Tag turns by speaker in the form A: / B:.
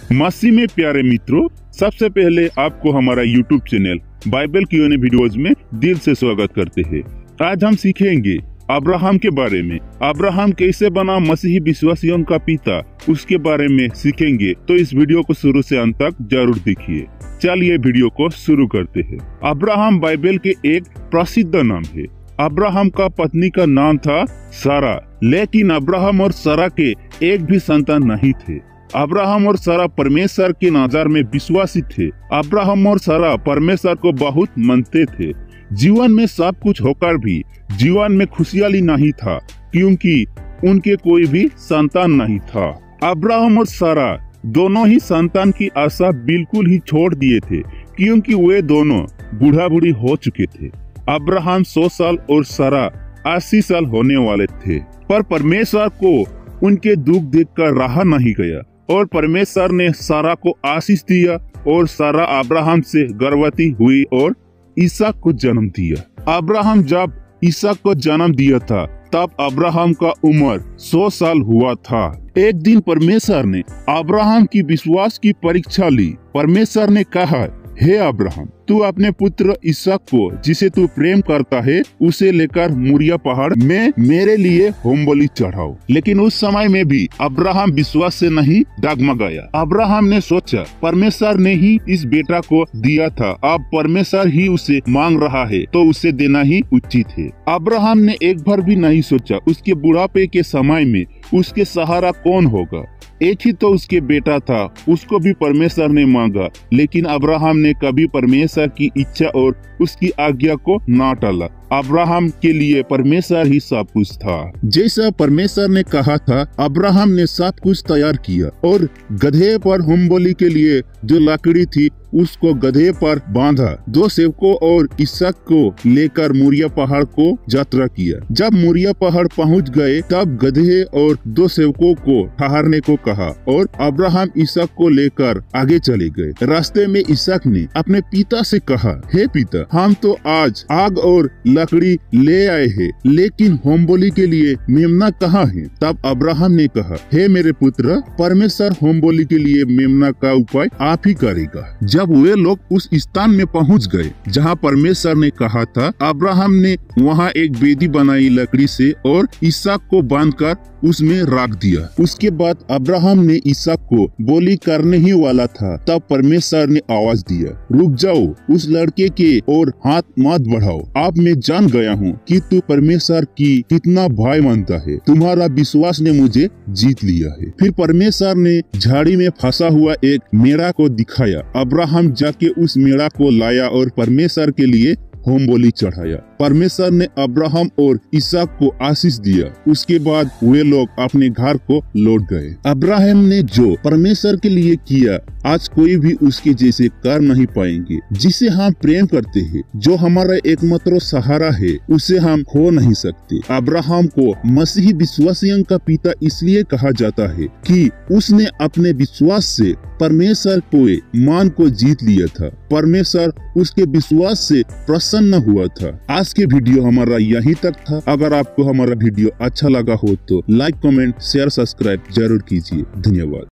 A: मसीह में प्यारे मित्रों, सबसे पहले आपको हमारा यूट्यूब चैनल बाइबल की वीडियोज में दिल से स्वागत करते हैं। आज हम सीखेंगे अब्राहम के बारे में। अब्राहम कैसे बना मसीही विश्वासियों का पिता, उसके बारे में सीखेंगे। तो इस वीडियो को शुरू से अंत तक जरूर देखिए। चलिए वीडियो को शुरू करते हैं। अब्राहम बाइबल के एक प्रसिद्ध नाम है। अब्राहम का पत्नी का नाम था सारा, लेकिन अब्राहम और सारा के एक भी संतान नहीं थे। अब्राहम और सारा परमेश्वर की नजर में विश्वासी थे। अब्राहम और सारा परमेश्वर को बहुत मानते थे। जीवन में सब कुछ होकर भी जीवन में खुशहाली नहीं था, क्योंकि उनके कोई भी संतान नहीं था। अब्राहम और सारा दोनों ही संतान की आशा बिल्कुल ही छोड़ दिए थे, क्योंकि वे दोनों बूढ़ा बूढ़ी हो चुके थे। अब्राहम 100 साल और सारा 80 साल होने वाले थे, पर परमेश्वर को उनके दुख देखकर रहा नहीं गया और परमेश्वर ने सारा को आशीष दिया और सारा अब्राहम से गर्भवती हुई और इसहाक को जन्म दिया। अब्राहम जब इसहाक को जन्म दिया था, तब अब्राहम का उम्र 100 साल हुआ था। एक दिन परमेश्वर ने अब्राहम की विश्वास की परीक्षा ली। परमेश्वर ने कहा, हे अब्राहम, तू अपने पुत्र इसहाक को, जिसे तू प्रेम करता है, उसे लेकर मोरिया पहाड़ में मेरे लिए होम बलि चढ़ाओ। लेकिन उस समय में भी अब्राहम विश्वास से नहीं डगमगाया। अब्राहम ने सोचा, परमेश्वर ने ही इस बेटा को दिया था, अब परमेश्वर ही उसे मांग रहा है, तो उसे देना ही उचित है। अब्राहम ने एक बार भी नहीं सोचा उसके बुढ़ापे के समय में उसके सहारा कौन होगा। एक ही तो उसके बेटा था, उसको भी परमेश्वर ने मांगा, लेकिन अब्राहम ने कभी परमेश्वर की इच्छा और उसकी आज्ञा को ना टाला। अब्राहम के लिए परमेश्वर ही सब कुछ था। जैसा परमेश्वर ने कहा था, अब्राहम ने सब कुछ तैयार किया और गधे पर होम बलि के लिए जो लकड़ी थी उसको गधे पर बांधा। 2 सेवकों और इसहाक को लेकर मोरिया पहाड़ को यात्रा किया। जब मोरिया पहाड़ पहुंच गए, तब गधे और 2 सेवकों को ठहरने को कहा और अब्राहम इसहाक को लेकर आगे चले गए। रास्ते में इसहाक ने अपने पिता से कहा, हे पिता, हम तो आज आग और लकड़ी ले आए हैं, लेकिन होम बलि के लिए मेमना कहाँ है? तब अब्राहम ने कहा, हे मेरे पुत्र, परमेश्वर होम बलि के लिए मेमना का उपाय आप ही करेगा। जब वे लोग उस स्थान में पहुंच गए जहां परमेश्वर ने कहा था, अब्राहम ने वहां एक वेदी बनाई लकड़ी से और इसहाक को बांधकर उसमें रख दिया। उसके बाद अब्राहम ने इसहाक को बलि करने ही वाला था, तब परमेश्वर ने आवाज दिया, रुक जाओ, उस लड़के के और हाथ मत बढ़ाओ। अब मैं जान गया हूँ कि तू परमेश्वर की कितना भय मानता है। तुम्हारा विश्वास ने मुझे जीत लिया है। फिर परमेश्वर ने झाड़ी में फंसा हुआ एक मेढ़ा को दिखाया। अब्राहम जाके उस मेढ़ा को लाया और परमेश्वर के लिए होम बलि चढ़ाया। परमेश्वर ने अब्राहम और इसहाक को आशीष दिया। उसके बाद वे लोग अपने घर को लौट गए। अब्राहम ने जो परमेश्वर के लिए किया, आज कोई भी उसके जैसे कर नहीं पाएंगे। जिसे हम प्रेम करते हैं, जो हमारा एकमात्र सहारा है, उसे हम खो नहीं सकते। अब्राहम को मसीही विश्वासियों का पिता इसलिए कहा जाता है कि उसने अपने विश्वास से परमेश्वर के मान को जीत लिया था। परमेश्वर उसके विश्वास से प्रसन्न हुआ था। आज के वीडियो हमारा यहीं तक था। अगर आपको हमारा वीडियो अच्छा लगा हो तो लाइक, कमेंट, शेयर, सब्सक्राइब जरूर कीजिए। धन्यवाद।